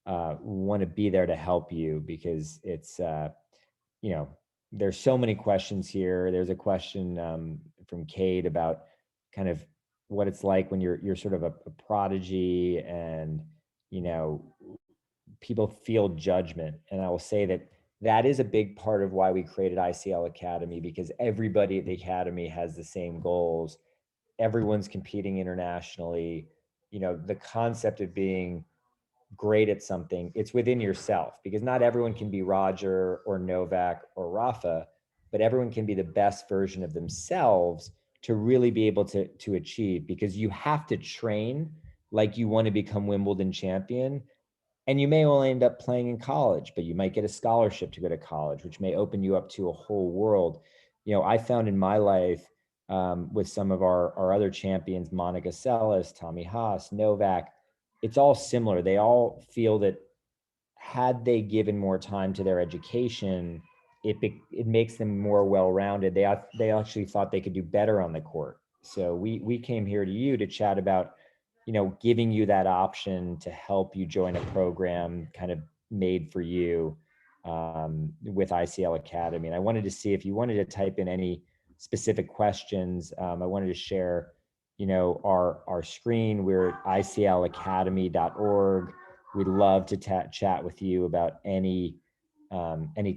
want to be there to help you, because it's there's so many questions here. There's a question from Kate about kind of what it's like when you're sort of a prodigy, and people feel judgment. And I will say that is a big part of why we created ICL Academy, because everybody at the academy has the same goals. Everyone's competing internationally. The concept of being great at something, it's within yourself, because not everyone can be Roger or Novak or Rafa, but everyone can be the best version of themselves to really be able to achieve, because you have to train like you want to become Wimbledon champion. And you may only end up playing in college, but you might get a scholarship to go to college, which may open you up to a whole world. I found in my life, with some of our other champions, Monica Seles, Tommy Haas, Novak, it's all similar. They all feel that had they given more time to their education, it makes them more well-rounded. They actually thought they could do better on the court. So we came here to you to chat about giving you that option to help you join a program kind of made for you with ICL Academy. And I wanted to see if you wanted to type in any specific questions. I wanted to share our screen. We're at iclacademy.org. We'd love to chat with you about any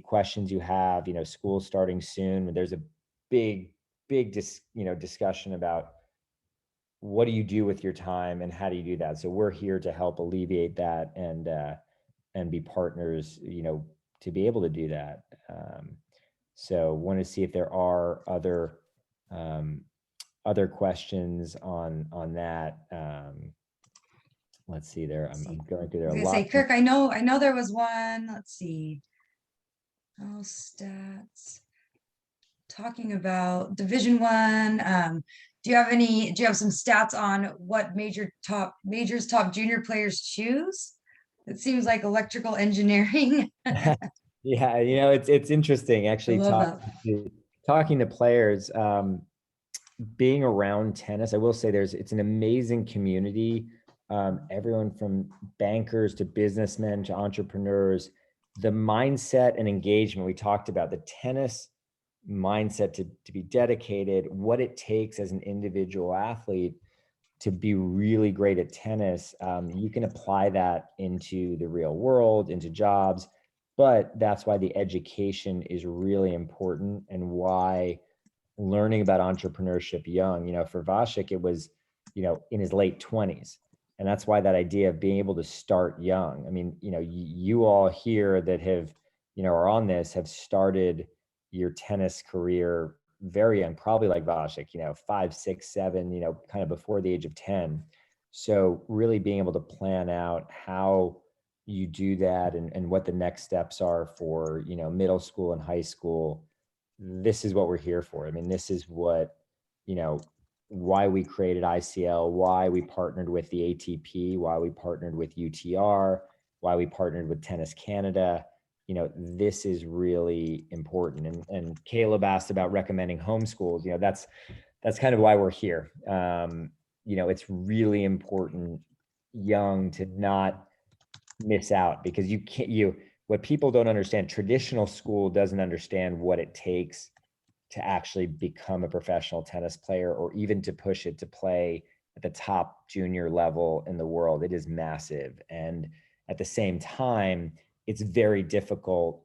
questions you have. School's starting soon. There's a big discussion about what do you do with your time and how do you do that. So we're here to help alleviate that and be partners, to be able to do that. So want to see if there are other questions on that. Let's see there. I'm going through there I a was lot. gonna say, Kirk, I know there was one. Let's see. Oh, stats. Talking about Division I. Do you have some stats on what majors top junior players choose? It seems like electrical engineering. Yeah, it's interesting I actually love that. talking to players, being around tennis. I will say it's an amazing community. Everyone from bankers to businessmen to entrepreneurs, the mindset and engagement we talked about, the tennis mindset to be dedicated, what it takes as an individual athlete to be really great at tennis. You can apply that into the real world, into jobs, but that's why the education is really important and why learning about entrepreneurship young. For Vasek, it was, in his late 20s. And that's why that idea of being able to start young. I mean, you all here that have, are on this have started your tennis career very young, probably like Vasek, 5, 6, 7, kind of before the age of 10. So really being able to plan out how you do that and what the next steps are for, middle school and high school. This is what we're here for. I mean, this is what, why we created ICL, why we partnered with the ATP, why we partnered with UTR, why we partnered with Tennis Canada. This is really important. And Caleb asked about recommending homeschools. That's kind of why we're here. It's really important young to not miss out, because what people don't understand, traditional school doesn't understand what it takes to actually become a professional tennis player, or even to push it to play at the top junior level in the world. It is massive. And at the same time, it's very difficult.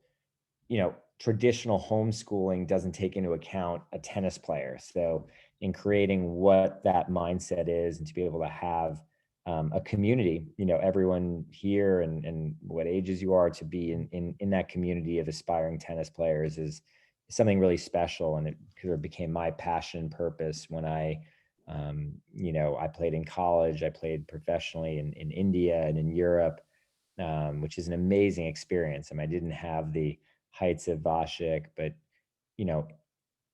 Traditional homeschooling doesn't take into account a tennis player. So in creating what that mindset is, and to be able to have a community, everyone here and what ages you are, to be in that community of aspiring tennis players is something really special. And it kind of became my passion and purpose when I played in college. I played professionally in India and in Europe, which is an amazing experience. I didn't have the heights of Vasek, but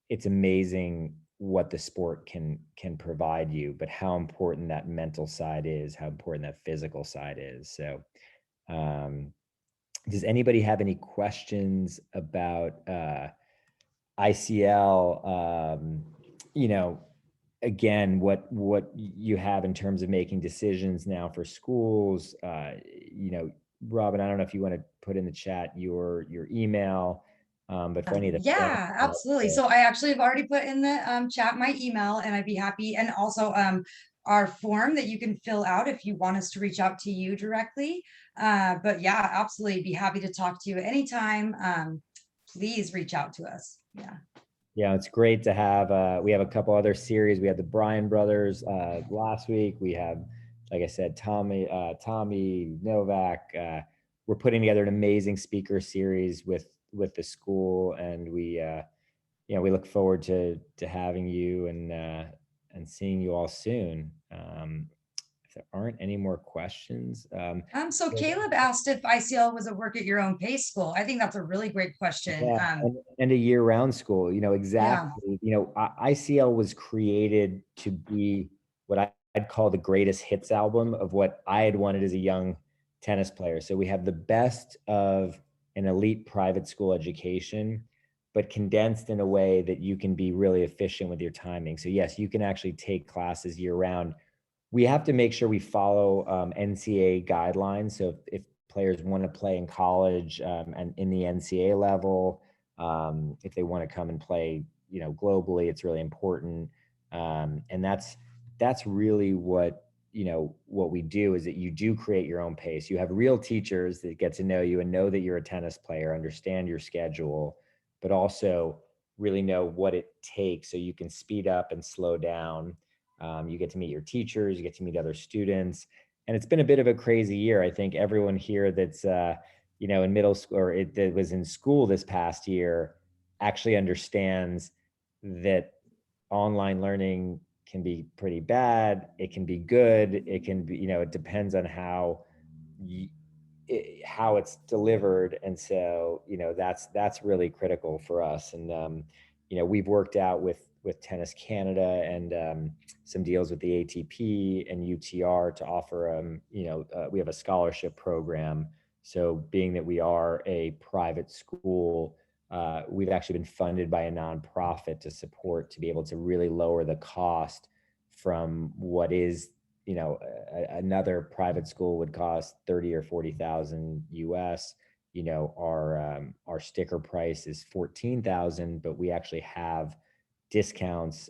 it's amazing what the sport can provide you, but how important that mental side is, how important that physical side is. So does anybody have any questions about ICL? Again, what you have in terms of making decisions now for schools. Robin, I don't know if you want to put in the chat your email, but for any of the Yeah, absolutely. So I actually have already put in the chat my email, and I'd be happy, and also our form that you can fill out if you want us to reach out to you directly. But yeah, absolutely be happy to talk to you anytime. Please reach out to us. Yeah, it's great to have. We have a couple other series. We had the Bryan brothers last week. We have, like I said, Tommy Novak. We're putting together an amazing speaker series with the school, and we look forward to having you and seeing you all soon. If there aren't any more questions. So Caleb asked if ICL was a work at your own pace school. I think that's a really great question. Yeah, and a year-round school. Exactly. Yeah. ICL was created to be what I'd call the greatest hits album of what I had wanted as a young tennis player. So we have the best of an elite private school education, but condensed in a way that you can be really efficient with your timing. So yes, you can actually take classes year-round. We have to make sure we follow NCAA guidelines. So if players want to play in college and in the NCAA level, if they want to come and play, globally, it's really important. And that's really what, what we do, is that you do create your own pace. You have real teachers that get to know you and know that you're a tennis player, understand your schedule, but also really know what it takes so you can speed up and slow down. You get to meet your teachers, you get to meet other students. And it's been a bit of a crazy year. I think everyone here that's, in middle school, or that was in school this past year, actually understands that online learning can be pretty bad. It can be good. It can be, it depends on how it's delivered. And so, that's really critical for us. And, we've worked out with Tennis Canada and some deals with the ATP and UTR to offer, we have a scholarship program. So being that we are a private school, we've actually been funded by a nonprofit to be able to really lower the cost from what is, another private school would cost 30 or 40,000 US. Our sticker price is 14,000, but we actually have discounts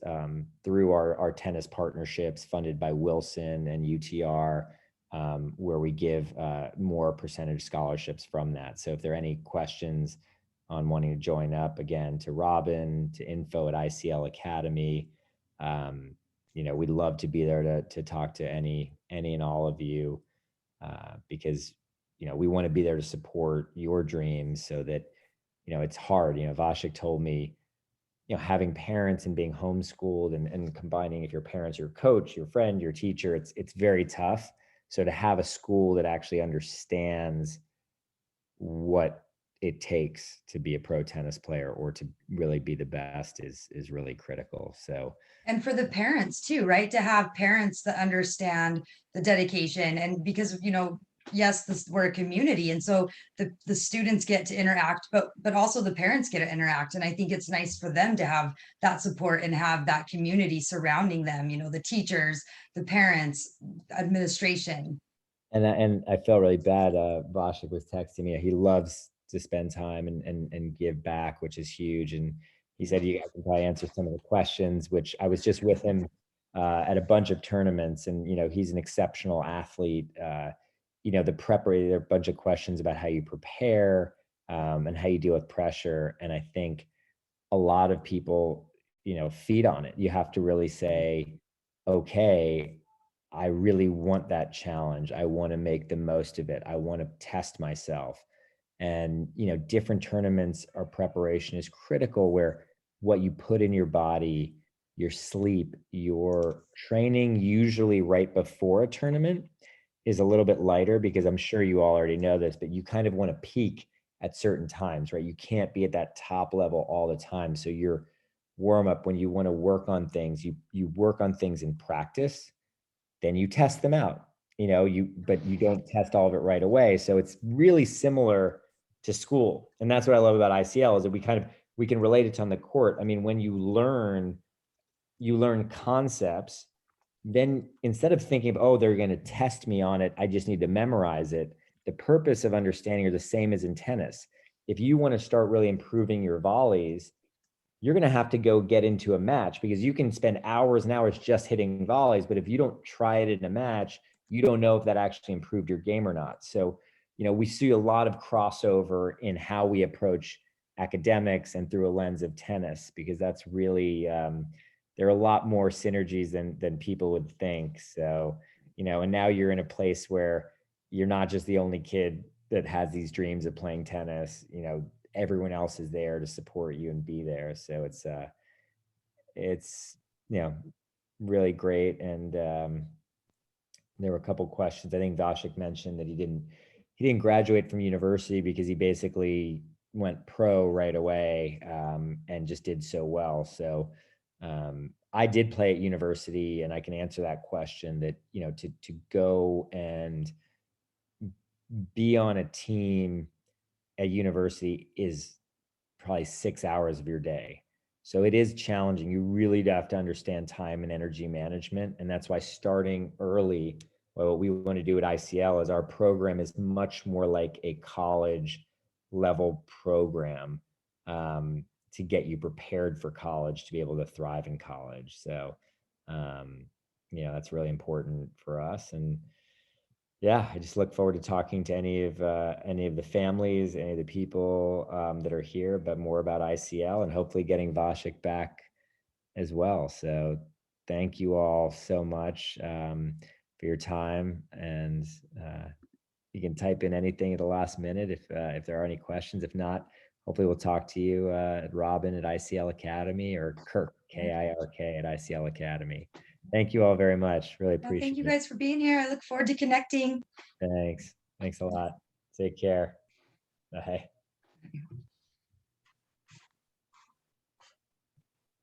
through our tennis partnerships funded by Wilson and UTR, where we give more percentage scholarships from that. So if there are any questions on wanting to join up, again, to Robin, to info at ICL Academy, we'd love to be there to talk to any and all of you, because we want to be there to support your dreams, so that it's hard. Vasek told me, having parents and being homeschooled and combining, if your parents, your coach, your friend, your teacher, it's very tough. So to have a school that actually understands what it takes to be a pro tennis player or to really be the best is really critical. So, and for the parents too, right? To have parents that understand the dedication, and because, yes, we're a community. And so the students get to interact, but also the parents get to interact. And I think it's nice for them to have that support and have that community surrounding them, the teachers, the parents, administration. And I felt really bad. Vasek was texting me. He loves to spend time and give back, which is huge. And he said, you guys can probably answer some of the questions, which I was just with him at a bunch of tournaments. And, he's an exceptional athlete. There are a bunch of questions about how you prepare and how you deal with pressure. And I think a lot of people, feed on it. You have to really say, okay, I really want that challenge. I want to make the most of it. I want to test myself. And, different tournaments or preparation is critical, where what you put in your body, your sleep, your training, usually right before a tournament, is a little bit lighter, because I'm sure you all already know this, but you kind of want to peak at certain times, right? You can't be at that top level all the time. So your warm up, when you want to work on things, you work on things in practice, then you test them out, but you don't test all of it right away. So it's really similar to school. And that's what I love about ICL, is that we can relate it to on the court. I mean, when you learn concepts, then instead of thinking, oh, they're going to test me on it, I just need to memorize it. The purpose of understanding are the same as in tennis. If you want to start really improving your volleys, you're going to have to go get into a match, because you can spend hours and hours just hitting volleys, but if you don't try it in a match, you don't know if that actually improved your game or not. So, we see a lot of crossover in how we approach academics and through a lens of tennis, because that's really, there are a lot more synergies than people would think. So, and now you're in a place where you're not just the only kid that has these dreams of playing tennis. Everyone else is there to support you and be there. So it's really great. And there were a couple questions. I think Vasek mentioned that he didn't graduate from university because he basically went pro right away, and just did so well. So I did play at university, and I can answer that question, that to go and be on a team at university is probably 6 hours of your day. So it is challenging. You really have to understand time and energy management. And that's why starting early, what we want to do at ICL is our program is much more like a college level program, to get you prepared for college, to be able to thrive in college. So that's really important for us. And yeah, I just look forward to talking to any of the families, any of the people that are here, but more about ICL, and hopefully getting Vasek back as well. So thank you all so much for your time. And you can type in anything at the last minute if there are any questions. If not, hopefully we'll talk to you at Robin at ICL Academy, or Kirk, K-I-R-K, at ICL Academy. Thank you all very much. Really Well, appreciate it. thank you guys for being here. I look forward to connecting. Thanks. Thanks a lot. Take care. Bye.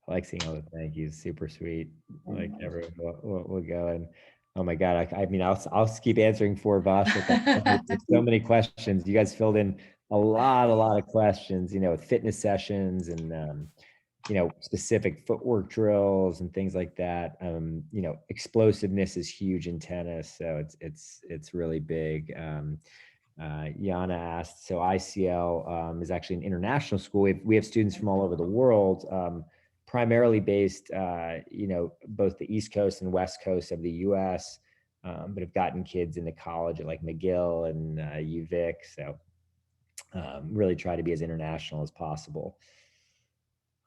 I like seeing all the thank yous. Super sweet. Like everyone will go, and oh my God, I mean, I'll keep answering for Vasek. There's so many questions. You guys filled in a lot of questions, with fitness sessions and specific footwork drills and things like that. Explosiveness is huge in tennis, so it's really big. Yana asked, so ICL is actually an international school. We have students from all over the world, primarily based, both the East Coast and West Coast of the US, but have gotten kids into college at like McGill and UVic. So really try to be as international as possible.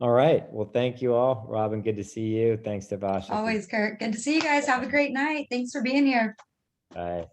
All right. Well, thank you all. Robin, good to see you. Thanks to Vasek. Always, Kurt. Good to see you guys. Have a great night. Thanks for being here. Bye.